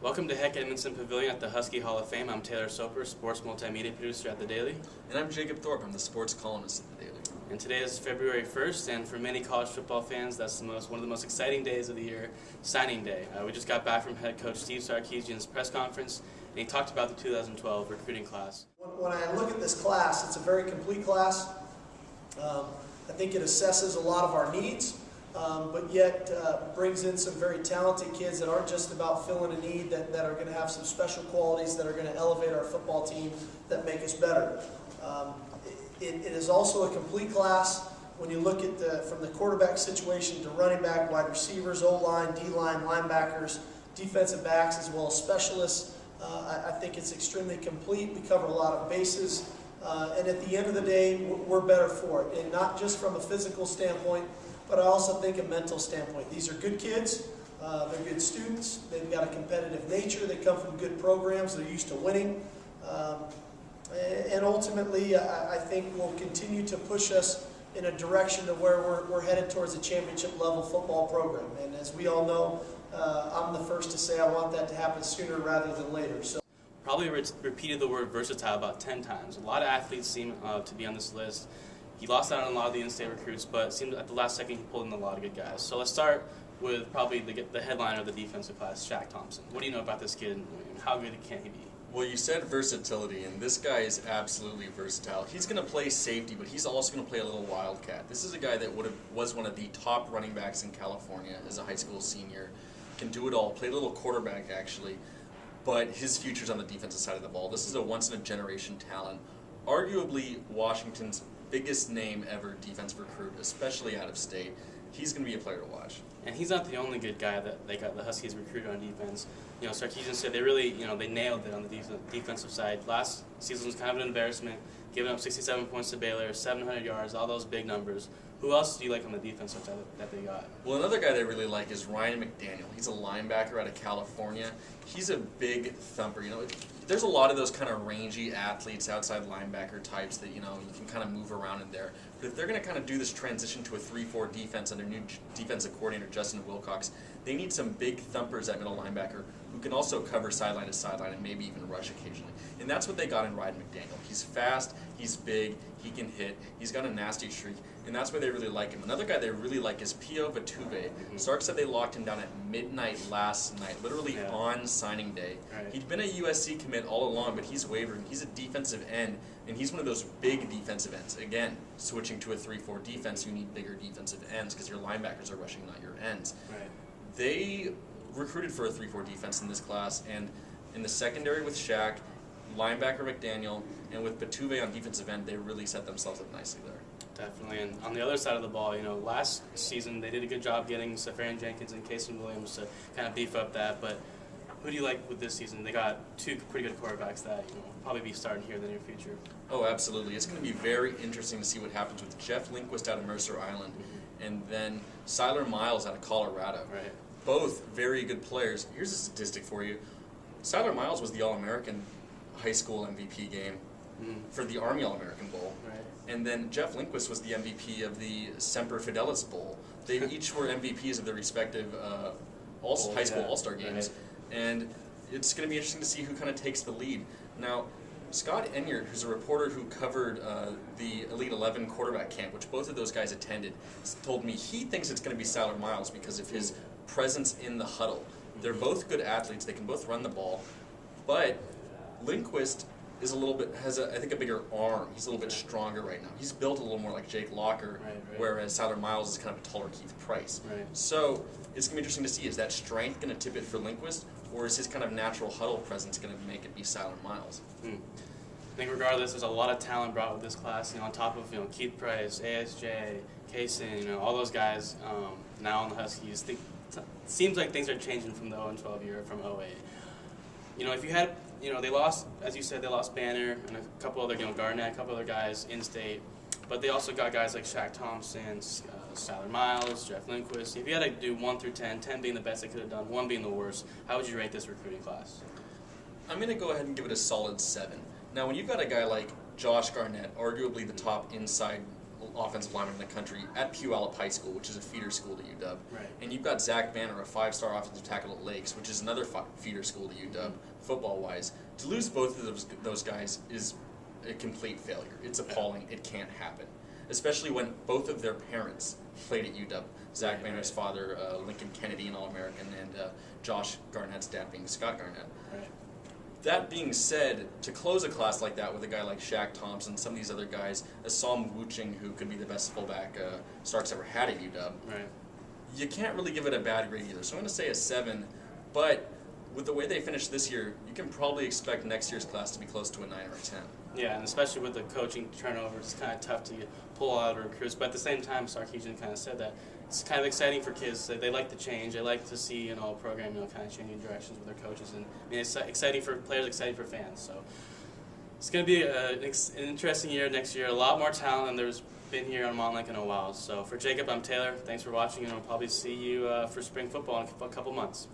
Welcome to Heck Edmondson Pavilion at the Husky Hall of Fame. I'm Taylor Soper, sports multimedia producer at The Daily. And I'm Jacob Thorpe. I'm the sports columnist at The Daily. And today is February 1st, and for many college football fans, that's one of the most exciting days of the year, signing day. We just got back from head coach Steve Sarkisian's press conference, and he talked about the 2012 recruiting class. When I look at this class, it's a very complete class. I think it assesses a lot of our needs. But yet brings in some very talented kids that aren't just about filling a need, that are going to have some special qualities that are going to elevate our football team, that make us better. It is also a complete class when you look at from the quarterback situation to running back, wide receivers, O-line, D-line, linebackers, defensive backs, as well as specialists. I think it's extremely complete. We cover a lot of bases. And at the end of the day, we're better for it. And not just from a physical standpoint, but I also think a mental standpoint. These are good kids, they're good students, they've got a competitive nature, they come from good programs, they're used to winning. And ultimately, I think will continue to push us in a direction to where we're headed towards a championship level football program. And as we all know, I'm the first to say I want that to happen sooner rather than later. So. Probably repeated the word versatile about 10 times. A lot of athletes seem to be on this list. He lost out on a lot of the in-state recruits, but it seemed at the last second he pulled in a lot of good guys. So let's start with probably the headliner of the defensive class, Shaq Thompson. What do you know about this kid, and how good can he be? Well, you said versatility, and this guy is absolutely versatile. He's going to play safety, but he's also going to play a little wildcat. This is a guy that was one of the top running backs in California as a high school senior. Can do it all. Played a little quarterback, actually, but his future's on the defensive side of the ball. This is a once-in-a-generation talent. Arguably Washington's biggest name ever defensive recruit, especially out of state. He's going to be a player to watch. And he's not the only good guy that they got the Huskies recruited on defense. You know, Sarkisian said they really, they nailed it on the defensive side. Last season was kind of an embarrassment, giving up 67 points to Baylor, 700 yards, all those big numbers. Who else do you like on the defensive side that they got? Well, another guy that I really like is Ryan McDaniel. He's a linebacker out of California. He's a big thumper. There's a lot of those kind of rangy athletes, outside linebacker types that, you can kind of move around in there. But if they're going to kind of do this transition to a 3-4 defense under new defensive coordinator Justin Wilcox, they need some big thumpers at middle linebacker who can also cover sideline to sideline and maybe even rush occasionally. And that's what they got in Ryan McDaniel. He's fast, he's big, he can hit, he's got a nasty streak, and that's why they really like him. Another guy they really like is Vatuvei. Sark said they locked him down at midnight last night, literally on signing day. Right. He'd been a USC commit all along, but he's wavering. He's a defensive end, and he's one of those big defensive ends. Again, switching to a 3-4 defense, you need bigger defensive ends because your linebackers are rushing, not your ends. Right. They recruited for a 3-4 defense in this class, and in the secondary with Shaq, linebacker McDaniel, and with Vatuvei on defensive end, they really set themselves up nicely there. Definitely, and on the other side of the ball, last season they did a good job getting seferian-jenkins and Casey Williams to kind of beef up that, but who do you like with this season? They got two pretty good quarterbacks that will probably be starting here in the near future. Oh, absolutely. It's going to be very interesting to see what happens with Jeff Lindquist out of Mercer Island, and then Siler Miles out of Colorado. Right. Both very good players. Here's a statistic for you. Siler Miles was the All-American high school MVP game for the Army All-American Bowl. Right. And then Jeff Lindquist was the MVP of the Semper Fidelis Bowl. They each were MVPs of their respective high school All-Star games. Right. And it's going to be interesting to see who kind of takes the lead. Now, Scott Enyart, who's a reporter who covered the Elite 11 quarterback camp, which both of those guys attended, told me he thinks it's going to be Siler Miles because of his presence in the huddle. They're both good athletes. They can both run the ball. But Lindquist is I think a bigger arm. He's a little bit stronger right now. He's built a little more like Jake Locker, whereas Siler Miles is kind of a taller Keith Price. Right. So it's going to be interesting to see, is that strength going to tip it for Lindquist, or is his kind of natural huddle presence going to make it be Siler Miles? I think regardless, there's a lot of talent brought with this class. On top of Keith Price, ASJ, Kaysen, all those guys now on the Huskies. It seems like things are changing from the 0-12 year, from 08. If you had, they lost, as you said, they lost Banner and a couple other, Garnett, a couple other guys in state, but they also got guys like Shaq Thompson, Siler Miles, Jeff Lindquist. If you had to do 1 through 10, 10 being the best they could have done, 1 being the worst, how would you rate this recruiting class? I'm going to go ahead and give it a solid 7. Now, when you've got a guy like Josh Garnett, arguably the top inside offensive linemen in the country at Puyallup High School, which is a feeder school to UW. Right. And you've got Zach Banner, a 5-star offensive tackle at Lakes, which is another feeder school to UW, football-wise. To lose both of those guys is a complete failure. It's appalling. It can't happen, especially when both of their parents played at UW. Zach Banner's father, Lincoln Kennedy, an All-American, and Josh Garnett's dad being Scott Garnett. Right. That being said, to close a class like that with a guy like Shaq Thompson, some of these other guys, Assam Wuching, who could be the best fullback Starks ever had at UW, Right. you can't really give it a bad grade either. So I'm going to say a 7, but with the way they finished this year, you can probably expect next year's class to be close to a 9 or a 10. Yeah, and especially with the coaching turnover, it's kind of tough to pull out recruits. But at the same time, Sarkisian kind of said that it's kind of exciting for kids. They like the change. They like to see a program kind of changing directions with their coaches. And I mean, it's exciting for players, exciting for fans. So it's going to be an interesting year next year. A lot more talent than there's been here on Montlake in a while. So for Jacob, I'm Taylor. Thanks for watching, and I'll probably see you for spring football in a couple months.